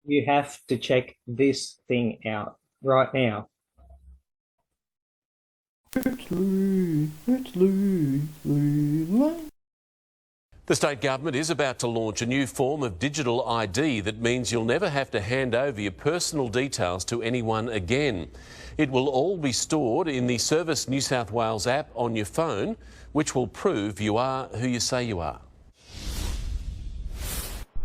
You have to check this thing out right now. It's Lee, it's Lee, Lee. The state government is about to launch a new form of digital ID that means you'll never have to hand over your personal details to anyone again. It will all be stored in the Service New South Wales app on your phone, which will prove you are who you say you are.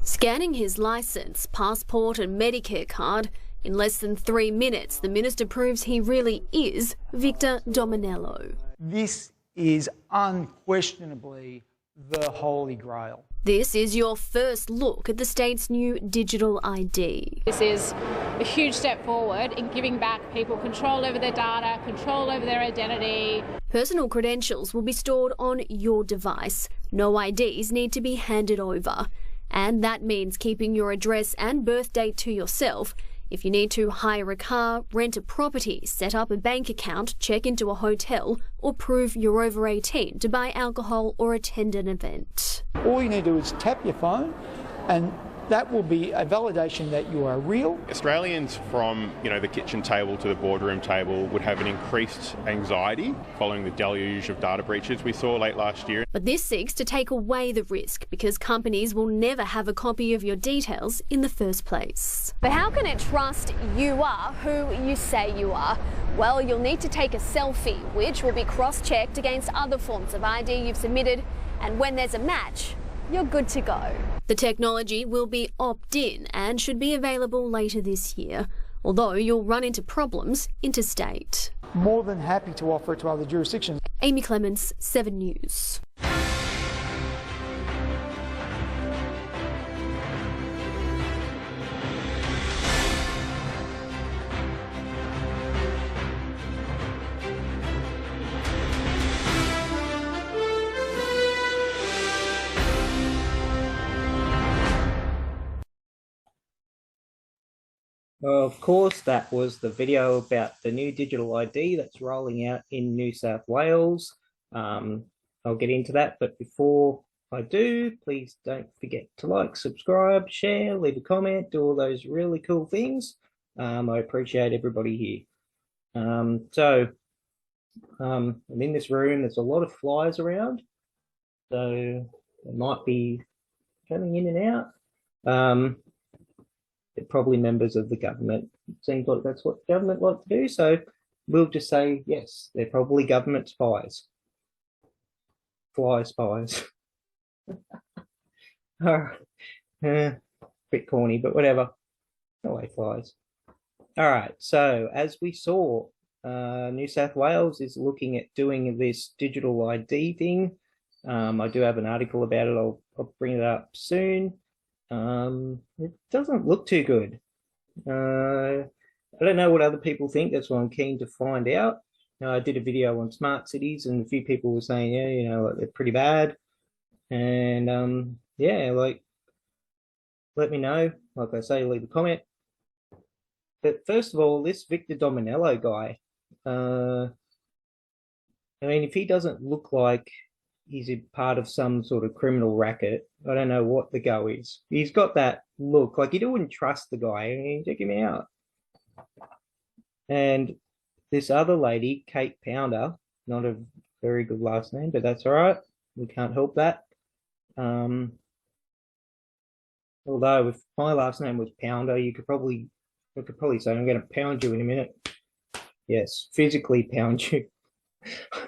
Scanning his licence, passport and Medicare card, in less than 3 minutes, the minister proves he really is Victor Dominello. This is unquestionably the Holy Grail. This is your first look at the state's new digital ID. This is a huge step forward in giving back people control over their data, control over their identity. Personal credentials will be stored on your device. No IDs need to be handed over. And that means keeping your address and birth date to yourself. If you need to hire a car, rent a property, set up a bank account, check into a hotel, or prove you're over 18 to buy alcohol or attend an event. All you need to do is tap your phone and that will be a validation that you are real. Australians from the kitchen table to the boardroom table would have an increased anxiety following the deluge of data breaches we saw late last year. But this seeks to take away the risk because companies will never have a copy of your details in the first place. But how can it trust you are who you say you are? Well, you'll need to take a selfie, which will be cross-checked against other forms of ID you've submitted, and when there's a match, you're good to go. The technology will be opt-in and should be available later this year, although you'll run into problems interstate. More than happy to offer it to other jurisdictions. Amy Clements, 7 News. Of course, that was the video about the new digital ID that's rolling out in New South Wales. I'll get into that, but before I do, please don't forget to like, subscribe, share, leave a comment, do all those really cool things. I appreciate everybody here. I'm in this room, there's a lot of flies around, so they might be coming in and out. They're probably members of the government. It seems like that's what the government like to do, so we'll just say yes, they're probably government spies. Fly spies. Bit corny, but whatever. No way, flies. All right, so as we saw, New South Wales is looking at doing this digital ID thing. I do have an article about it. I'll bring it up soon. It doesn't look too good. I don't know what other people think. That's why I'm keen to find out. I did a video on smart cities, and a few people were saying, yeah, like they're pretty bad. And yeah, like, let me know. Like I say, leave a comment. But first of all, this Victor Dominello guy, I mean, if he doesn't look like he's a part of some sort of criminal racket, I don't know what the go is. He's got that look, like you wouldn't trust the guy. I mean, check him out. And this other lady, Kate Pounder, not a very good last name, but that's all right. We can't help that. Although if my last name was Pounder, I could probably say, I'm going to pound you in a minute. Yes, physically pound you.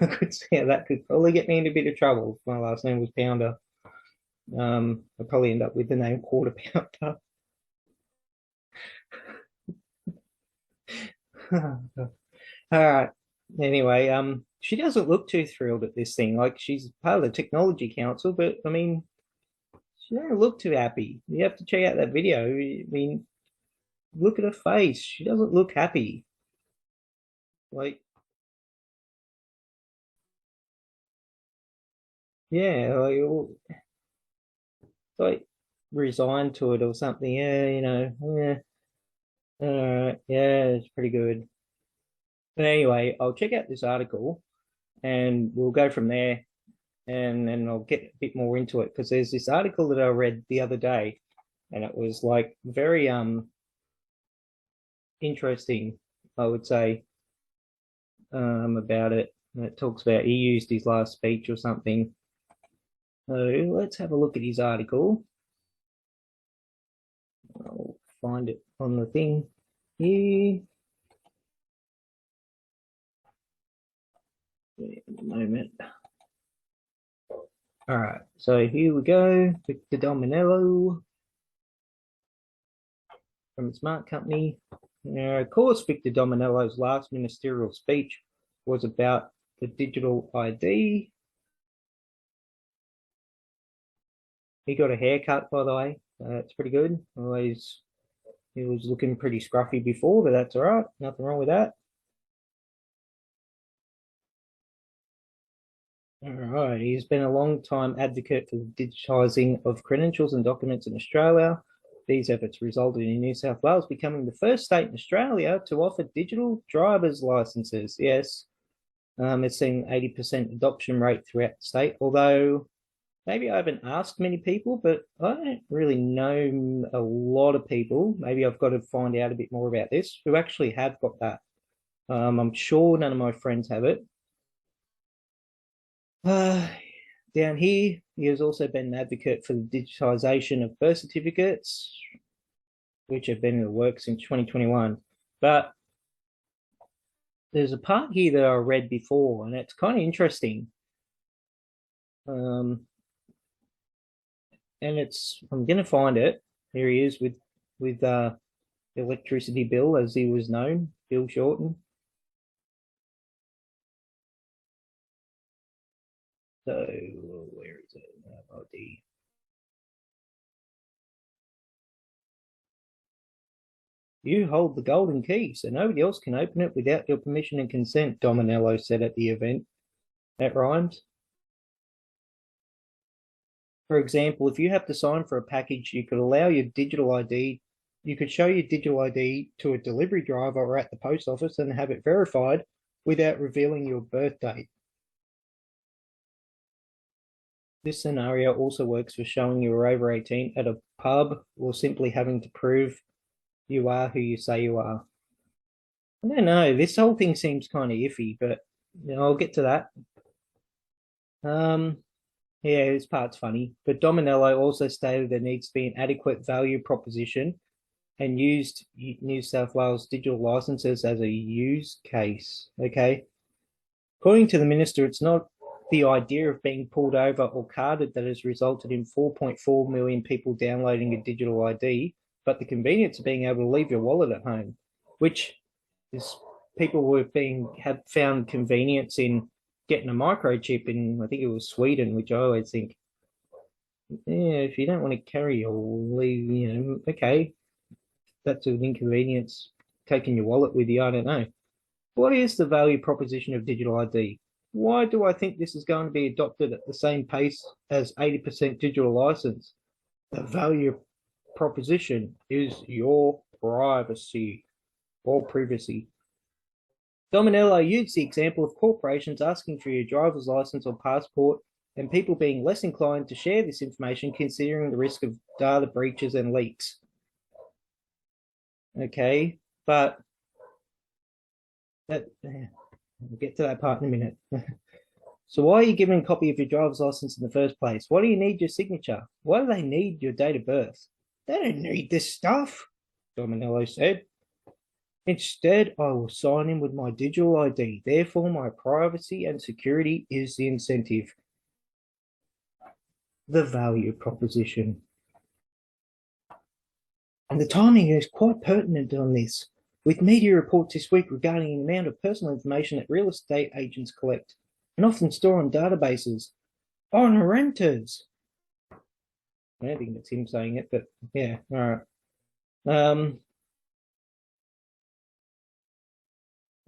I could see how that could probably get me in a bit of trouble if my last name was Pounder. I'd probably end up with the name Quarter Pounder. All right. Anyway, she doesn't look too thrilled at this thing. Like, she's part of the Technology Council, but I mean, she doesn't look too happy. You have to check out that video. I mean, look at her face. She doesn't look happy. Like, yeah, like resigned to it or something. Yeah, yeah. All right, yeah, it's pretty good. But anyway, I'll check out this article and we'll go from there, and then I'll get a bit more into it, because there's this article that I read the other day, and it was like very interesting, I would say, about it. It talks about he used his last speech or something. So let's have a look at his article. I'll find it on the thing here. In a moment. All right, so here we go. Victor Dominello from the Smart Company. Now, of course, Victor Dominello's last ministerial speech was about the digital ID. He got a haircut, by the way. That's pretty good. Always, he was looking pretty scruffy before, but that's all right. Nothing wrong with that. All right, he's been a long-time advocate for the digitising of credentials and documents in Australia. These efforts resulted in New South Wales becoming the first state in Australia to offer digital driver's licences. Yes, it's seen 80% adoption rate throughout the state, although maybe I haven't asked many people, but I don't really know a lot of people. Maybe I've got to find out a bit more about this, who actually have got that. I'm sure none of my friends have it. Down here, he has also been an advocate for the digitisation of birth certificates, which have been in the works since 2021. But there's a part here that I read before, and it's kind of interesting. And I'm going to find it. Here he is with electricity bill, as he was known, Bill Shorten. So where is it? ID. You hold the golden key, so nobody else can open it without your permission and consent, Dominello said at the event. That rhymes. For example, if you have to sign for a package, you could allow your digital ID. You could show your digital ID to a delivery driver or at the post office and have it verified without revealing your birth date. This scenario also works for showing you are over 18 at a pub or simply having to prove you are who you say you are. I don't know. This whole thing seems kind of iffy, but I'll get to that. Yeah, this part's funny. But Dominello also stated there needs to be an adequate value proposition and used New South Wales digital licenses as a use case. Okay. According to the minister, it's not the idea of being pulled over or carded that has resulted in 4.4 million people downloading a digital ID, but the convenience of being able to leave your wallet at home, which is people have found convenience in getting a microchip in, I think it was Sweden, which I always think, yeah, if you don't want to carry or leave, okay, that's an inconvenience. Taking your wallet with you, I don't know. What is the value proposition of digital ID? Why do I think this is going to be adopted at the same pace as 80% digital license? The value proposition is your privacy or privacy. Dominello used the example of corporations asking for your driver's license or passport and people being less inclined to share this information considering the risk of data breaches and leaks. Okay, but we'll get to that part in a minute. So why are you giving a copy of your driver's license in the first place? Why do you need your signature? Why do they need your date of birth? They don't need this stuff, Dominello said. Instead, I will sign in with my digital ID. Therefore, my privacy and security is the incentive. The value proposition. And the timing is quite pertinent on this, with media reports this week regarding the amount of personal information that real estate agents collect and often store on databases on renters. I don't think that's him saying it, but yeah, all right.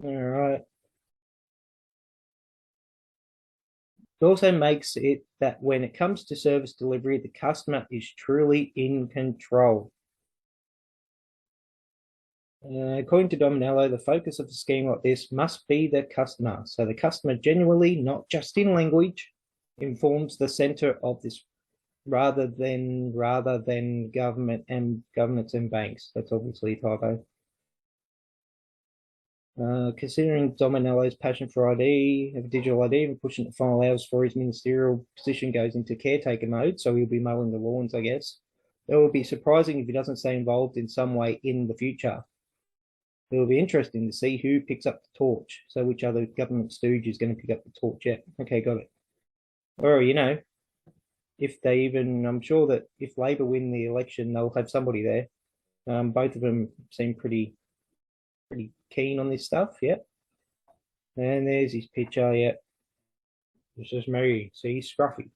All right. It also makes it that when it comes to service delivery, the customer is truly in control. According to Dominello, the focus of a scheme like this must be the customer. So the customer genuinely, not just in language, informs the centre of this rather than governments and banks. That's obviously a typo. Considering Dominiello's passion for ID, have a digital ID, and pushing the final hours for his ministerial position goes into caretaker mode, so he'll be mowing the lawns, I guess. It will be surprising if he doesn't stay involved in some way in the future. It will be interesting to see who picks up the torch. So which other government stooge is going to pick up the torch yet? Okay, got it. Or, you know, if they even, I'm sure that if Labor win the election, they'll have somebody there. Both of them seem pretty keen on this stuff, yep. And there's his picture, yep. This is me. See, scruffy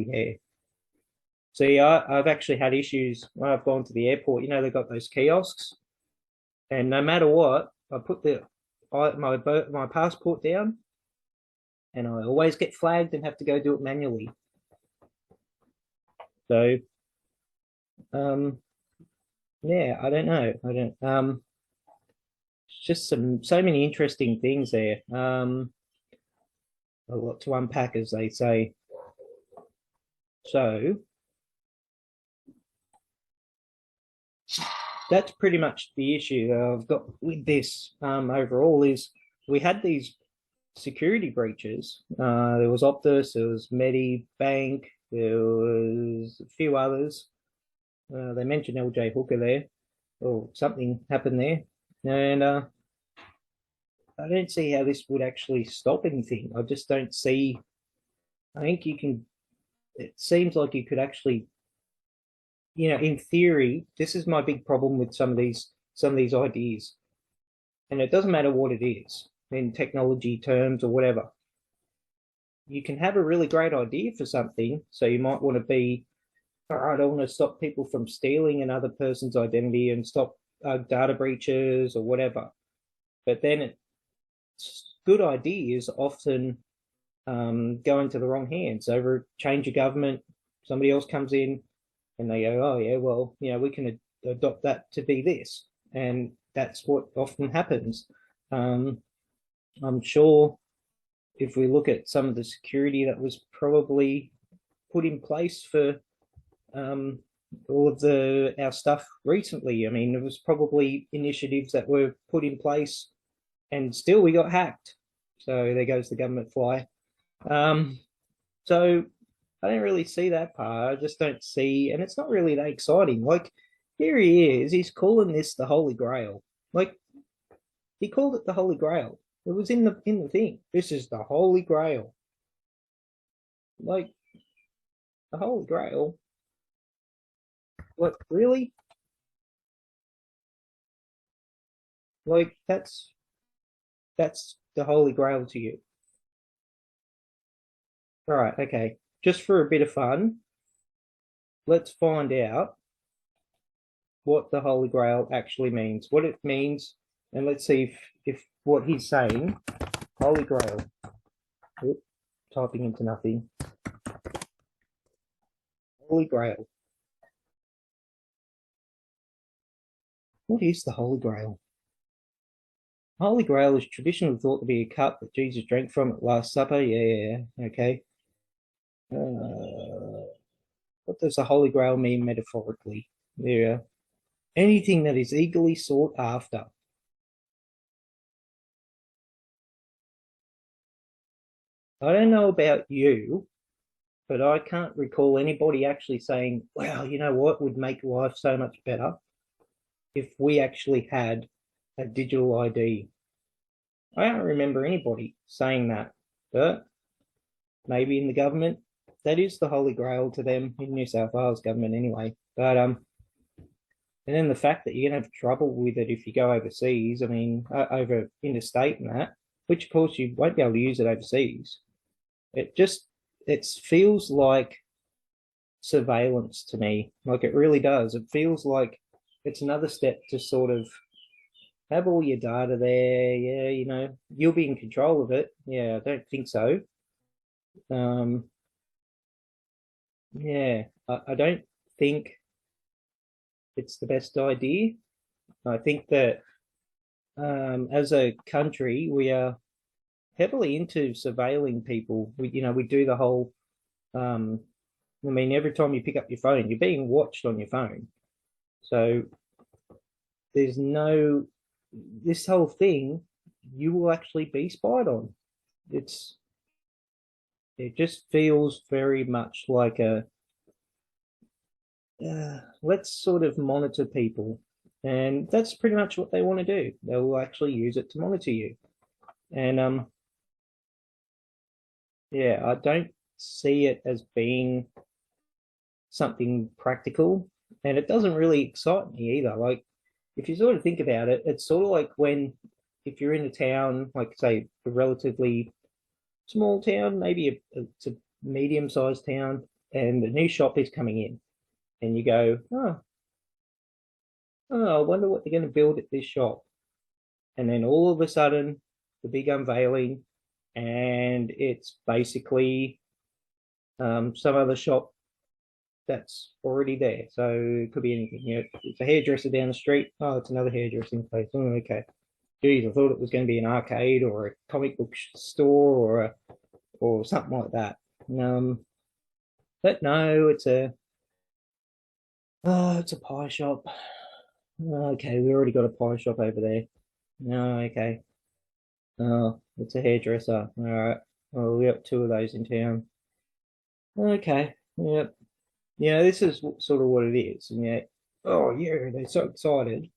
hair. See, I've actually had issues when I've gone to the airport. You know, they've got those kiosks, and no matter what, I put my passport down, and I always get flagged and have to go do it manually. So, yeah, I don't know. Just so many interesting things there. A lot to unpack, as they say. So that's pretty much the issue that I've got with this overall is we had these security breaches. There was Optus, there was Medibank, there was a few others. They mentioned LJ Hooker there, or something happened there. And I don't see how this would actually stop anything. I just don't see. I think you can. It seems like you could actually, you know, in theory, this is my big problem with some of these ideas, and it doesn't matter what it is in technology terms or whatever. You can have a really great idea for something, so you might want to be, all right, I want to stop people from stealing another person's identity and stop data breaches or whatever. But then good ideas often go into the wrong hands. Over change of government, somebody else comes in and they go, oh yeah, well, you know, we can adopt that to be this. And that's what often happens. I'm sure if we look at some of the security that was probably put in place for all of our stuff recently. I mean, there was probably initiatives that were put in place and still we got hacked. So there goes the government fly. So I don't really see that part. I just don't see, and it's not really that exciting. Like, here he is, he's calling this the Holy Grail. Like, he called it the Holy Grail. It was in the thing. This is the Holy Grail. Like, the Holy Grail. What, really? Like, that's the Holy Grail to you. All right, okay. Just for a bit of fun, let's find out what the Holy Grail actually means, what it means, and let's see if what he's saying, Holy Grail. Oop, typing into nothing. Holy Grail. What is the Holy Grail? Holy Grail is traditionally thought to be a cup that Jesus drank from at Last Supper. Yeah, okay. What does the Holy Grail mean metaphorically? Yeah. Anything that is eagerly sought after. I don't know about you, but I can't recall anybody actually saying, wow, you know what would make life so much better if we actually had a digital ID. I don't remember anybody saying that, but maybe in the government, that is the Holy Grail to them, in New South Wales government anyway. But and then the fact that you're gonna have trouble with it if you go overseas, I mean, over interstate and that, which of course you won't be able to use it overseas. It feels like surveillance to me. Like, it really does. It feels like it's another step to sort of have all your data there. Yeah, you know, you'll be in control of it. Yeah, I don't think so. Yeah, I don't think it's the best idea. I think that as a country, we are heavily into surveilling people. We do the whole, I mean, every time you pick up your phone, you're being watched on your phone. So there's this whole thing you will actually be spied on. It just feels very much like a let's sort of monitor people, and that's pretty much what they want to do. They will actually use it to monitor you, and yeah, I don't see it as being something practical, and it doesn't really excite me either. Like, if you sort of think about it, it's sort of like when if you're in a town, like say a relatively small town, maybe it's a medium-sized town, and a new shop is coming in, and you go, oh, I wonder what they're going to build at this shop. And then all of a sudden, the big unveiling, and it's basically some other shop that's already there. So it could be anything. You know, it's a hairdresser down the street. Oh, it's another hairdressing place. Oh, okay. Geez, I thought it was going to be an arcade or a comic book store or something like that. But no, it's a pie shop. Okay, we already got a pie shop over there. No, okay. Oh, it's a hairdresser. All right. Oh, we got two of those in town. Okay. Yep. Yeah, this is sort of what it is. And yet, oh yeah, they're so excited.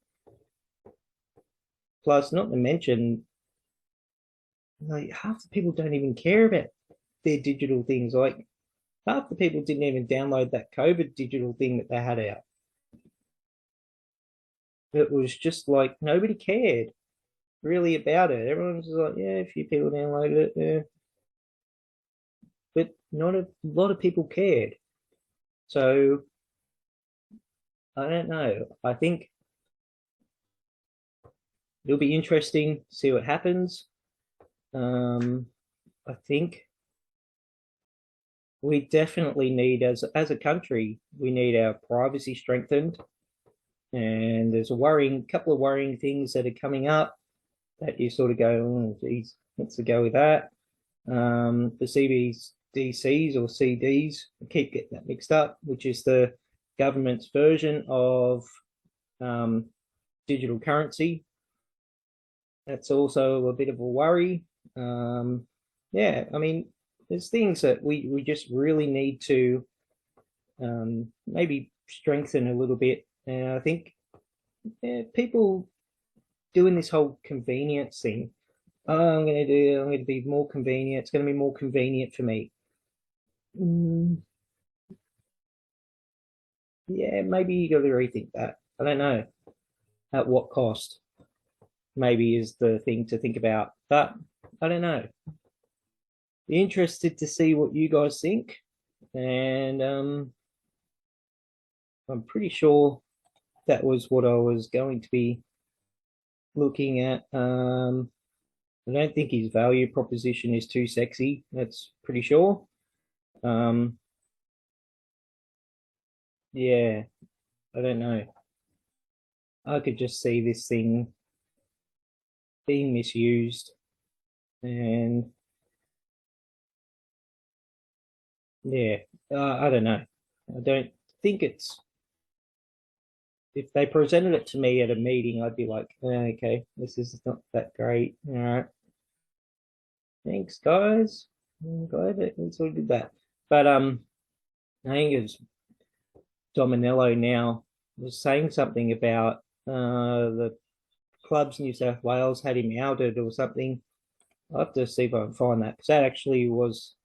Plus, not to mention, like half the people don't even care about their digital things. Like half the people didn't even download that COVID digital thing that they had out. It was just like nobody cared really about it. Everyone's just like, yeah, a few people downloaded it, yeah. But not a lot of people cared. So I don't know. I think it'll be interesting to see what happens. I think we definitely need, as a country, we need our privacy strengthened. And there's a couple of worrying things that are coming up that you sort of go, oh, geez, let's go with that. The CBDCs or CDs, I keep getting that mixed up, which is the government's version of digital currency. That's also a bit of a worry. Yeah, I mean, there's things that we just really need to maybe strengthen a little bit. And I think people doing this whole convenience thing. Oh, I'm going to be more convenient. It's going to be more convenient for me. Yeah, maybe you got to rethink that. I don't know at what cost. Maybe is the thing to think about, but I don't know. Be interested to see what you guys think, and I'm pretty sure that was what I was going to be looking at. I don't think his value proposition is too sexy. That's pretty sure. Yeah, I don't know. I could just see this thing being misused, and yeah, I don't know. I don't think it's. If they presented it to me at a meeting, I'd be like, okay, this is not that great. All right. Thanks, guys. I'm glad that we sort of did that. But I think it's Dominello now was saying something about the clubs New South Wales had him outed or something. I'll have to see if I can find that, because that actually was.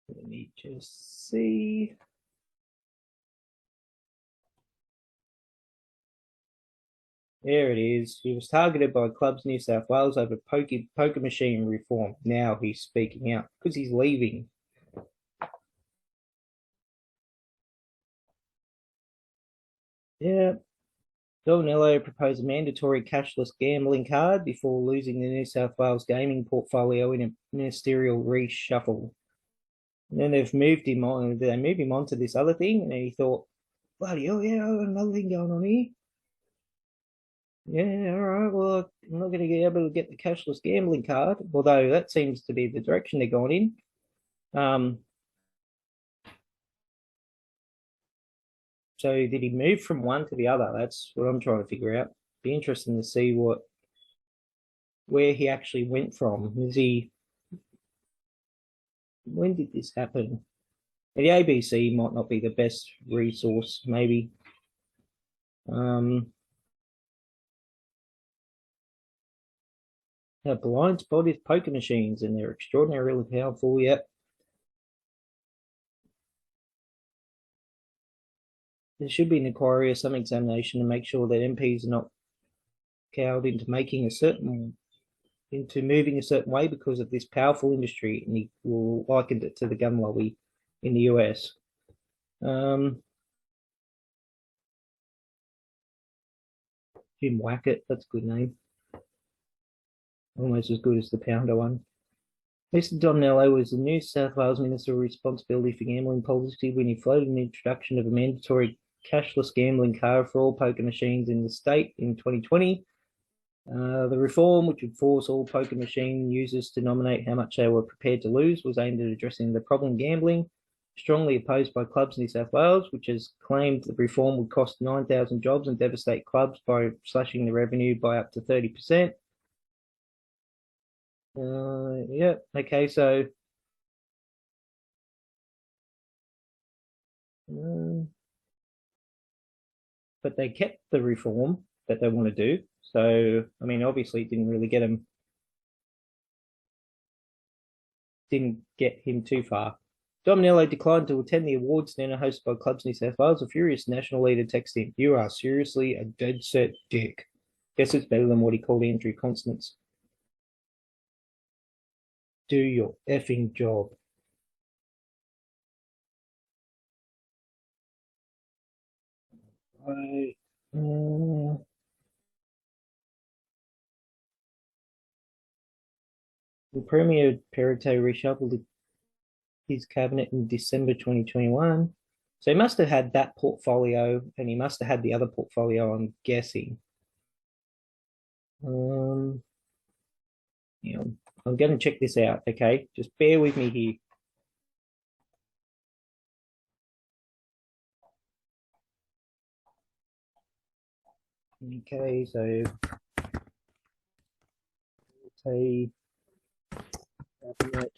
Let me just see. There it is. He was targeted by Clubs New South Wales over poker machine reform. Now he's speaking out because he's leaving. Yeah. Dominello proposed a mandatory cashless gambling card before losing the New South Wales gaming portfolio in a ministerial reshuffle. And then they've moved him on. They moved him on to this other thing, and he thought, bloody hell, yeah, I've got another thing going on here. Yeah, all right. Well, I'm not going to be able to get the cashless gambling card, although that seems to be the direction they're going in. So did he move from one to the other? That's what I'm trying to figure out. Be interesting to see where he actually went from. When did this happen? The ABC might not be the best resource, maybe. A blind spot is poker machines, and they're extraordinarily powerful. Yet there should be an inquiry or some examination to make sure that MPs are not cowed into moving a certain way because of this powerful industry, and he likened it to the gun lobby in the US. Jim Wackett, that's a good name. Almost as good as the Pounder one. Mr. Domnello was the New South Wales Minister of Responsibility for Gambling Policy when he floated the introduction of a mandatory cashless gambling card for all poker machines in the state in 2020. The reform, which would force all poker machine users to nominate how much they were prepared to lose, was aimed at addressing the problem gambling, strongly opposed by clubs in New South Wales, which has claimed the reform would cost 9,000 jobs and devastate clubs by slashing the revenue by up to 30%. Yeah, okay, so but they kept the reform that they want to do. So, I mean, obviously it didn't really didn't get him too far. Domnello declined to attend the awards dinner hosted by clubs in New South Wales. A furious national leader texted him, "You are seriously a dead set dick." Guess it's better than what he called Andrew Constance. Do your effing job. The Premier Perrottet reshuffled his cabinet in December 2021. So he must have had that portfolio, and he must have had the other portfolio, I'm guessing. Yeah, I'm going to check this out, okay? Just bear with me here. Okay, so say cabinet.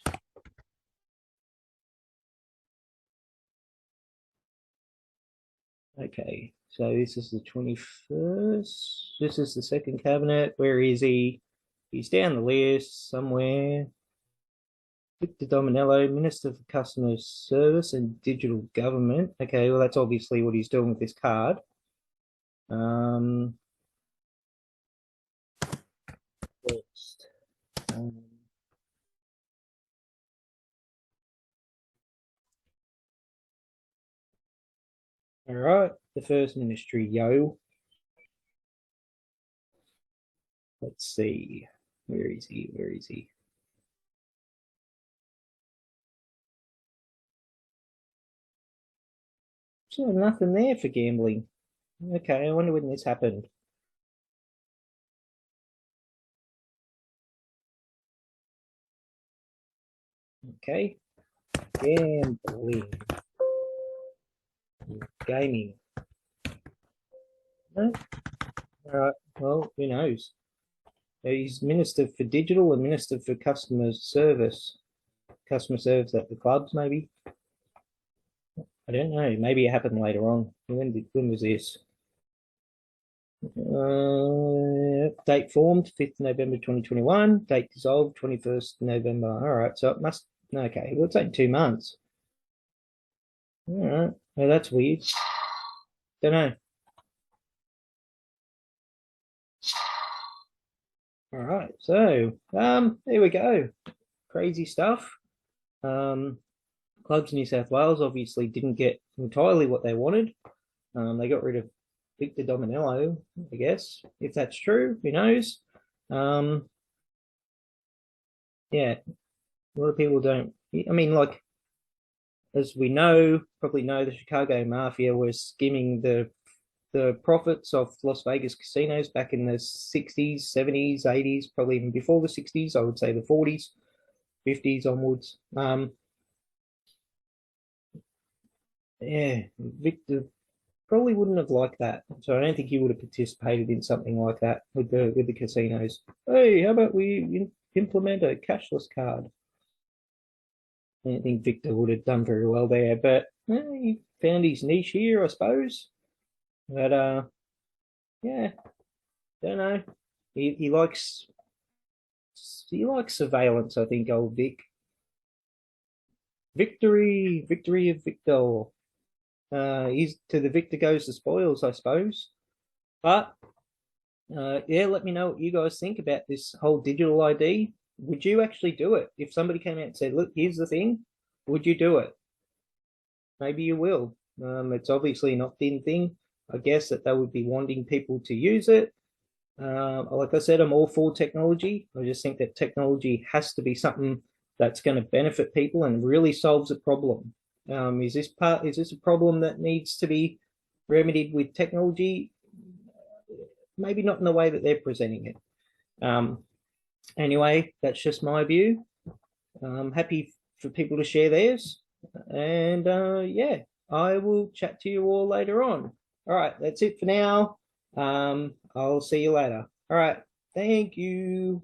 Okay, so this is the 21st. This is the second cabinet. Where is he? He's down the list somewhere. Victor Dominello, Minister for Customer Service and Digital Government. Okay, well, that's obviously what he's doing with this card. Next. All right, the First Ministry, yo. Let's see. Where is he? Where is he? So nothing there for gambling. Okay, I wonder when this happened. Okay. Gambling. Gaming. No? All right. Well, who knows? He's Minister for Digital and Minister for Customer Service. Customer service at the clubs, maybe. I don't know. Maybe it happened later on. When was this? Date formed 5th November 2021. Date dissolved 21st November. All right. So it must. Okay. Well, it's like 2 months. All right. Well, that's weird. Don't know. All right. So there we go. Crazy stuff. Clubs in New South Wales obviously didn't get entirely what they wanted. They got rid of Victor Dominello, I guess. If that's true, who knows? Yeah, a lot of people don't. I mean, like, as we probably know, the Chicago Mafia was skimming the profits of Las Vegas casinos back in the 60s, 70s, 80s, probably even before the 60s, I would say the 40s, 50s onwards. Yeah, Victor probably wouldn't have liked that. So I don't think he would have participated in something like that with the casinos. Hey, how about we implement a cashless card? I don't think Victor would have done very well there, but he found his niche here, I suppose. But yeah, don't know. He likes surveillance, I think, old Vic. Victory of Victor. He's to the victor goes the spoils, I suppose. But yeah, let me know what you guys think about this whole digital ID. Would you actually do it? If somebody came out and said, look, here's the thing, would you do it? Maybe you will. It's obviously not the thing. I guess that they would be wanting people to use it. Like I said, I'm all for technology. I just think that technology has to be something that's going to benefit people and really solves a problem. Is this a problem that needs to be remedied with technology? Maybe not in the way that they're presenting it. Anyway, that's just my view. I'm happy for people to share theirs. And yeah, I will chat to you all later on. All right, that's it for now. I'll see you later. All right, thank you.